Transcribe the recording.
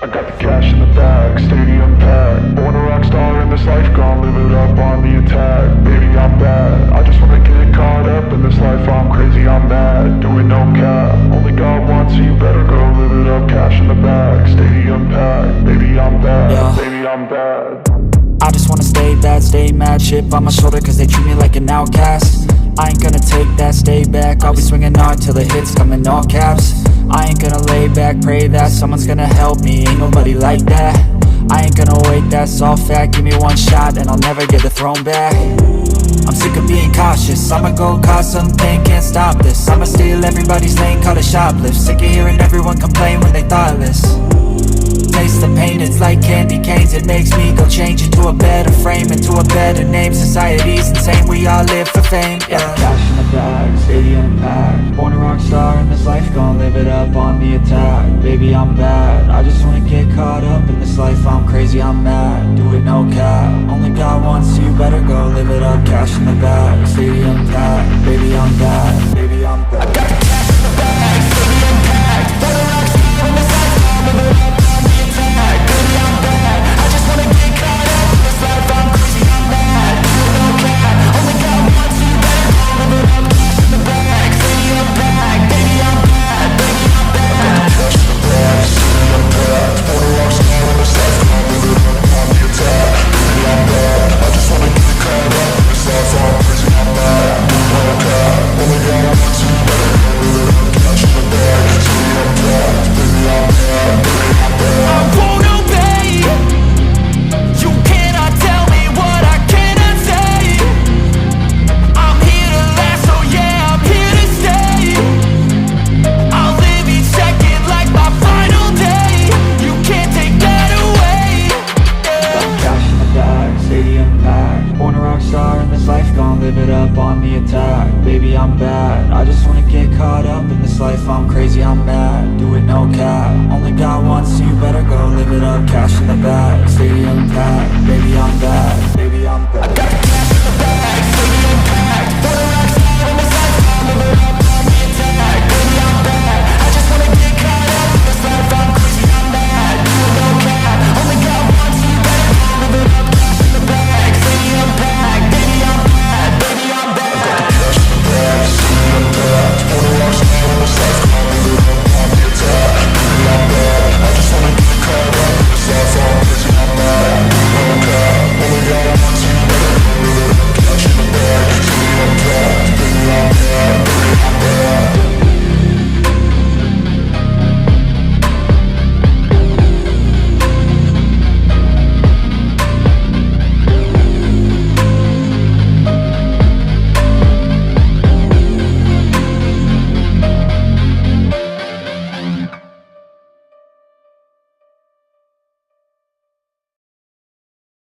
I got the cash in the bag, stadium packed. Born a rock star in this life, gon' live it up on the attack. Baby, I'm bad, I just wanna get caught up in this life. I'm crazy, I'm mad, doing no cap. Only God wants, so you better go live it up. Cash in the bag, stadium packed. Baby, I'm bad, Yeah. baby, I'm bad. I just wanna stay bad, stay mad. Chip on my shoulder cause they treat me like an outcast. I ain't gonna take that, stay back. I'll be swinging hard till the hits come in all caps. I ain't gonna lay back, pray that someone's gonna help me. Ain't nobody like that. I ain't gonna wait, that's all fact. Give me one shot and I'll never get the throne back. I'm sick of being cautious, I'ma go cause something, can't stop this. I'ma steal everybody's lane, call it shoplift. Sick of hearing everyone complain when they thoughtless. Taste the pain, it's like candy canes. It makes me go change into a better frame, into a better name. Society's insane, we all live for fame, yeah. Cash in the bag, stadium packed. Born a rock star in this life, gon' live it up on the attack. Baby, I'm bad, I just wanna get caught up in this life. I'm crazy, I'm mad, do it no cap. Only God wants, so you better go live it up. Cash in the bag, stadium packed. Baby, I'm bad, baby, I'm bad. I got the cash in the bag, stadium packed. Born a rock star in this life, gon' live it up. Live it up on the attack. Baby, I'm bad, I just wanna get caught up in this life. I'm crazy, I'm mad, do it no cap. Only God wants, so you better go live it up. Cash in the bag, stadium packed. Baby, I'm bad, baby, I'm bad.